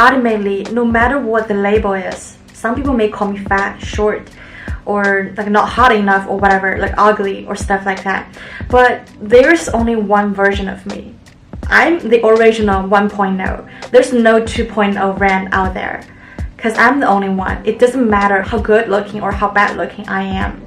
ultimately, no matter what the label is, some people may call me fat, short, or like not hot enough or whatever, like ugly or stuff like that. But there's only one version of me. I'm the original 1.0. There's no 2.0 Ren out there, because I'm the only one. It doesn't matter how good looking or how bad looking I am.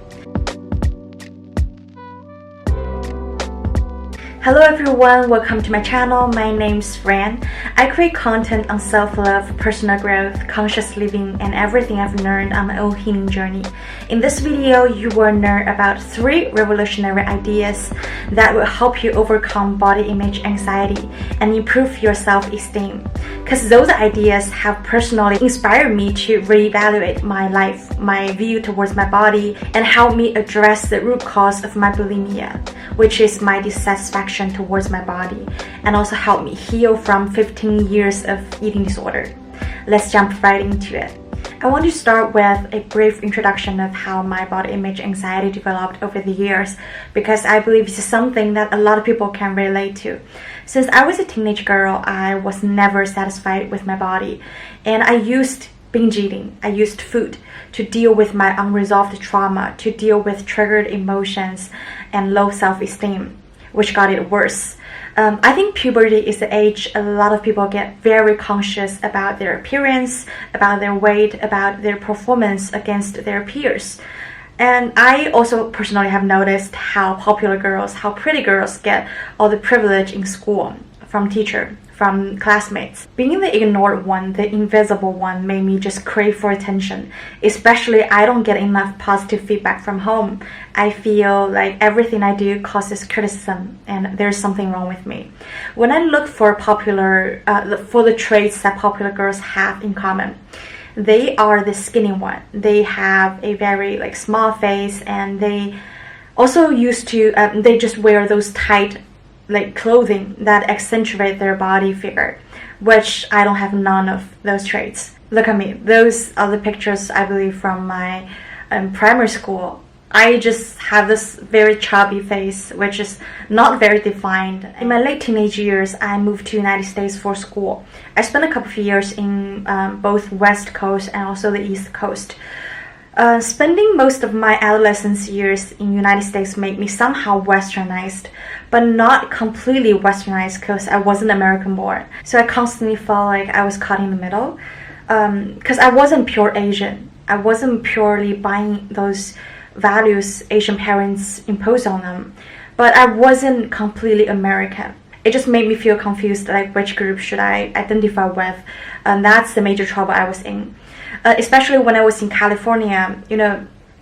Hello everyone, welcome to my channel. My name's Fran. I create content on self-love, personal growth, conscious living, and everything I've learned on my own healing journey. In this video, you will learn about 3 revolutionary ideas that will help you overcome body image anxiety and improve your self-esteem. Because those ideas have personally inspired me to reevaluate my life, my view towards my body, and help me address the root cause of my bulimia, which is my dissatisfaction towards my body, and also help me heal from 15 years of eating disorder. Let's jump right into it. I want to start with a brief introduction of how my body image anxiety developed over the years, because I believe this is something that a lot of people can relate to. Since I was a teenage girl, I was never satisfied with my body, and I used binge eating. I used food to deal with my unresolved trauma, to deal with triggered emotions and low self-esteem, which got it worse. I think puberty is the age a lot of people get very conscious about their appearance, about their weight, about their performance against their peers. And I also personally have noticed how popular girls, how pretty girls get all the privilege in school from teacher, from classmates. Being the ignored one, the invisible one, made me just crave for attention. Especially, I don't get enough positive feedback from home. I feel like everything I do causes criticism, and there's something wrong with me. When I look for the traits that popular girls have in common, they are the skinny one. They have a very small face, and they also used to they just wear those tight clothing that accentuate their body figure, which I don't have none of those traits. Look at me. Those are the pictures, I believe, from my primary school. I just have this very chubby face, which is not very defined. In my late teenage years, I moved to United States for school. I spent a couple of years in both West Coast and also the East Coast. Spending most of my adolescence years in United States made me somehow westernized, but not completely westernized because I wasn't American born. So I constantly felt like I was caught in the middle, because I wasn't pure Asian. I wasn't purely buying those values Asian parents impose on them, but I wasn't completely American. It just made me feel confused, which group should I identify with, and that's the major trouble I was in. Especially when I was in California.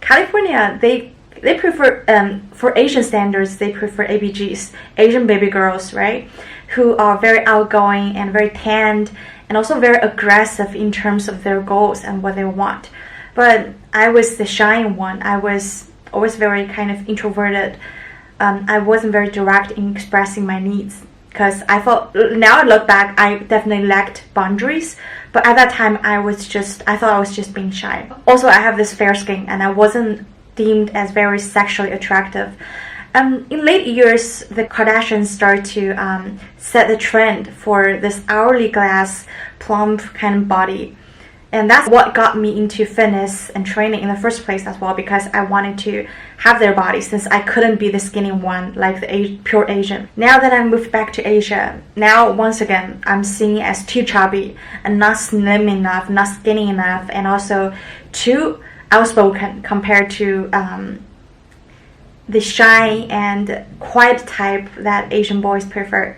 California, they prefer, for Asian standards, they prefer ABGs, Asian baby girls, right? Who are very outgoing and very tanned, and also very aggressive in terms of their goals and what they want. But I was the shy one. I was always very kind of introverted. I wasn't very direct in expressing my needs, because I thought, now I look back, I definitely lacked boundaries. But at that time, I thought I was just being shy. Also, I have this fair skin, and I wasn't deemed as very sexually attractive. In late years, the Kardashians started to set the trend for this hourglass, plump kind of body. And that's what got me into fitness and training in the first place as well, because I wanted to have their body, since I couldn't be the skinny one like the pure Asian. Now that I moved back to Asia, now once again I'm seen as too chubby and not slim enough, not skinny enough, and also too outspoken compared to the shy and quiet type that Asian boys prefer.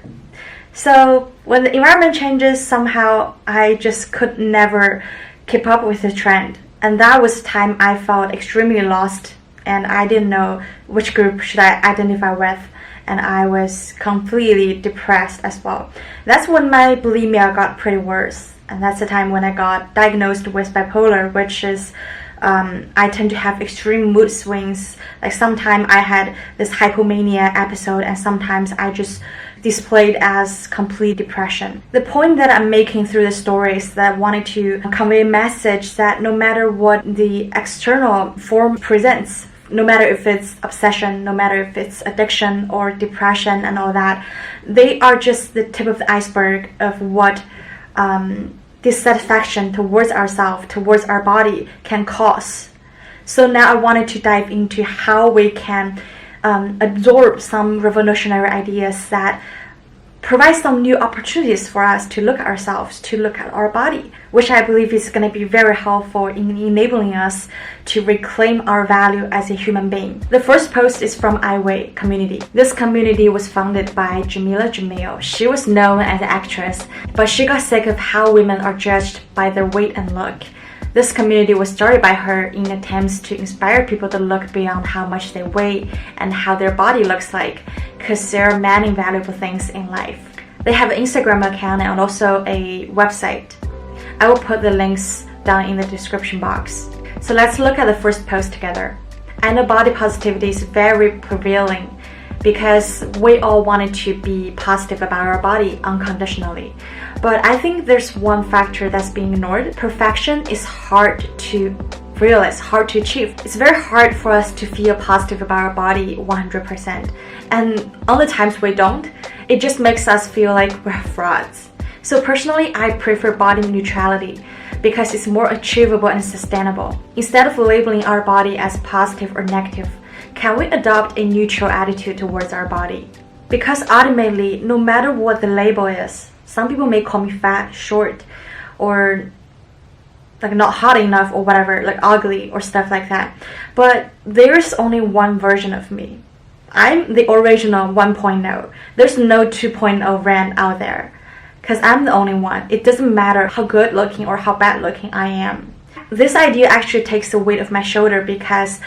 So when the environment changes, somehow I just could never keep up with the trend. And that was the time I felt extremely lost, and I didn't know which group should I identify with, and I was completely depressed as well. That's when my bulimia got pretty worse, and that's the time when I got diagnosed with bipolar, which is I tend to have extreme mood swings. Sometimes I had this hypomania episode, and sometimes I just displayed as complete depression. The point that I'm making through the story is that I wanted to convey a message that no matter what the external form presents, no matter if it's obsession, no matter if it's addiction or depression and all that, they are just the tip of the iceberg of what dissatisfaction towards ourselves, towards our body can cause. So now I wanted to dive into how we can absorb some revolutionary ideas that provide some new opportunities for us to look at ourselves, to look at our body, which I believe is going to be very helpful in enabling us to reclaim our value as a human being. The first post is from Iwa Community. This community was founded by Jameela Jamil. She was known as an actress, but she got sick of how women are judged by their weight and look. This community was started by her in attempts to inspire people to look beyond how much they weigh and how their body looks like, because there are many valuable things in life. They have an Instagram account and also a website. I will put the links down in the description box. So let's look at the first post together. I know body positivity is very prevailing because we all wanted to be positive about our body unconditionally. But I think there's one factor that's being ignored. Perfection is hard to realize, hard to achieve. It's very hard for us to feel positive about our body 100%. And on the times we don't, it just makes us feel like we're frauds. So personally, I prefer body neutrality because it's more achievable and sustainable. Instead of labeling our body as positive or negative, can we adopt a neutral attitude towards our body? Because ultimately, no matter what the label is, some people may call me fat, short, or like not hot enough or whatever, like ugly or stuff like that. But there's only one version of me. I'm the original 1.0. There's no 2.0 Ran out there because I'm the only one. It doesn't matter how good looking or how bad looking I am. This idea actually takes the weight off my shoulder because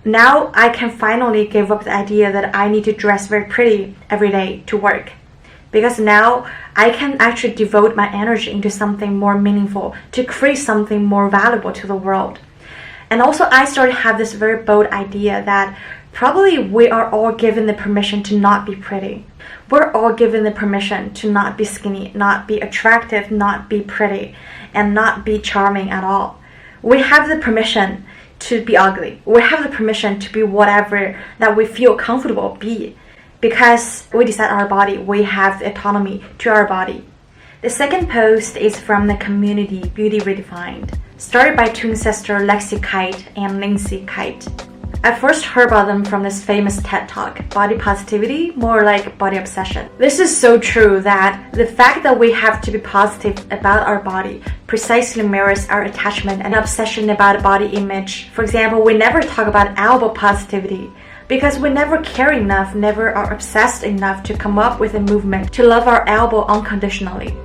now I can finally give up the idea that I need to dress very pretty every day to work. Because now I can actually devote my energy into something more meaningful, to create something more valuable to the world. And also I started to have this very bold idea that probably we are all given the permission to not be pretty. We're all given the permission to not be skinny, not be attractive, not be pretty, and not be charming at all. We have the permission to be ugly. We have the permission to be whatever that we feel comfortable be. Because we decide our body, we have the autonomy to our body. The second post is from the community Beauty Redefined, started by twin sister Lexie Kite and Lindsay Kite. I first heard about them from this famous TED Talk, Body Positivity, more like Body Obsession. This is so true that the fact that we have to be positive about our body precisely mirrors our attachment and obsession about body image. For example, we never talk about elbow positivity, because we never care enough, never are obsessed enough to come up with a movement to love our elbow unconditionally.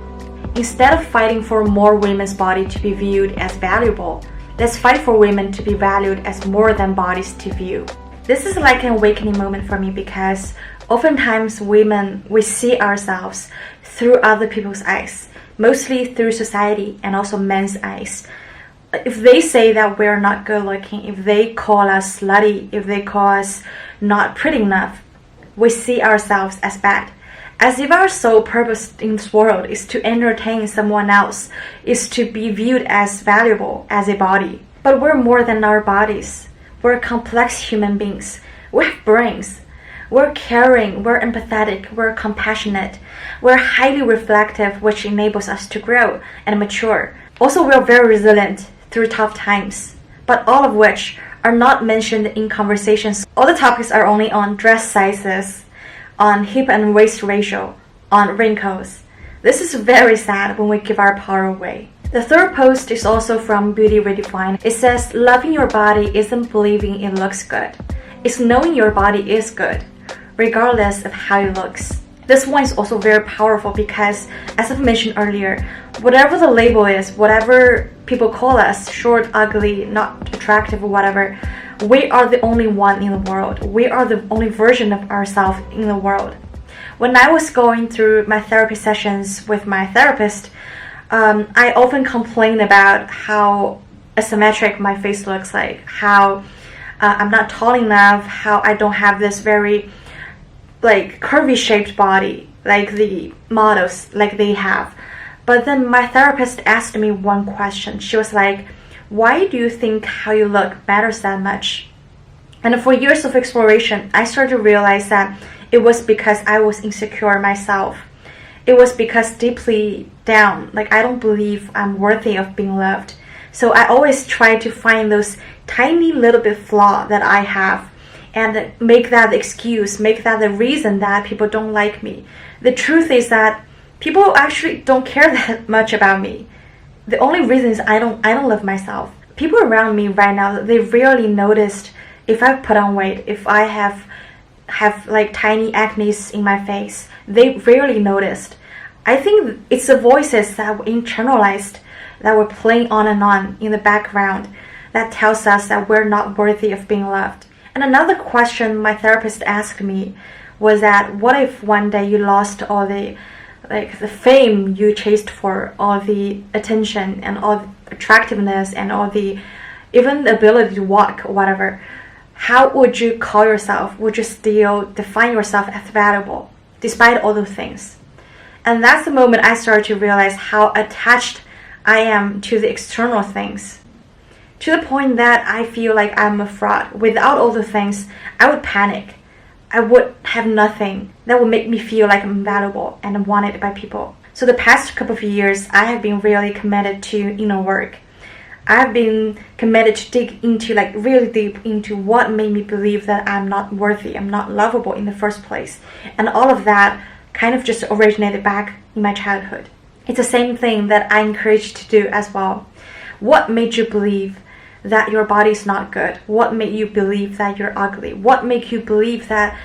Instead of fighting for more women's body to be viewed as valuable, let's fight for women to be valued as more than bodies to view. This is like an awakening moment for me because oftentimes women, we see ourselves through other people's eyes, mostly through society and also men's eyes. If they say that we're not good looking, if they call us slutty, if they call us not pretty enough, we see ourselves as bad. As if our sole purpose in this world is to entertain someone else, is to be viewed as valuable as a body. But we're more than our bodies. We're complex human beings. We have brains. We're caring, we're empathetic, we're compassionate. We're highly reflective, which enables us to grow and mature. Also, we're very resilient through tough times, but all of which are not mentioned in conversations. All the topics are only on dress sizes, on hip and waist ratio, on wrinkles. This is very sad when we give our power away. The third post is also from Beauty Redefined. It says, loving your body isn't believing it looks good. It's knowing your body is good, regardless of how it looks. This one is also very powerful because, as I've mentioned earlier, whatever the label is, whatever people call us, short, ugly, not attractive or whatever, we are the only one in the world. We are the only version of ourselves in the world. When I was going through my therapy sessions with my therapist, I often complained about how asymmetric my face looks like, how I'm not tall enough, how I don't have this very like curvy shaped body like the models like they have. But then my therapist asked me one question. She was like, why do you think how you look matters that much? And for years of exploration, I started to realize that it was because I was insecure myself. it was because deeply down, like I don't believe I'm worthy of being loved. So I always try to find those tiny little bit flaw that I have and make that the excuse, make that the reason that people don't like me. The truth is that people actually don't care that much about me. The only reason is I don't love myself. People around me right now, they rarely noticed if I put on weight, if I have like tiny acne in my face. They rarely noticed. I think it's the voices that were internalized, that were playing on and on in the background, that tells us that we're not worthy of being loved. And another question my therapist asked me was that, what if one day you lost all the fame you chased for, all the attention and all the attractiveness and all the even the ability to walk or whatever? How would you call yourself? Would you still define yourself as valuable despite all those things? And that's the moment I started to realize how attached I am to the external things, to the point that I feel like I'm a fraud. Without all the things, I would panic. I would have nothing that would make me feel like I'm valuable and wanted by people. So the past couple of years, I have been really committed to inner work. I've been committed to dig into, like really deep into what made me believe that I'm not worthy, I'm not lovable in the first place. And all of that kind of just originated back in my childhood. It's the same thing that I encourage you to do as well. What made you believe that your body is not good? What made you believe that you're ugly? What made you believe that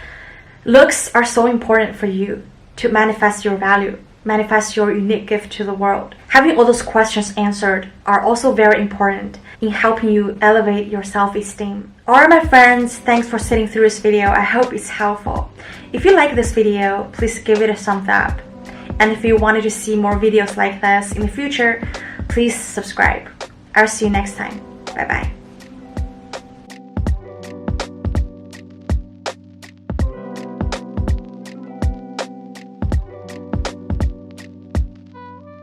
looks are so important for you to manifest your value, manifest your unique gift to the world? Having all those questions answered are also very important in helping you elevate your self-esteem. Alright my friends, thanks for sitting through this video. I hope it's helpful. If you like this video, please give it a thumbs up. And if you wanted to see more videos like this in the future, please subscribe. I'll see you next time. Bye bye.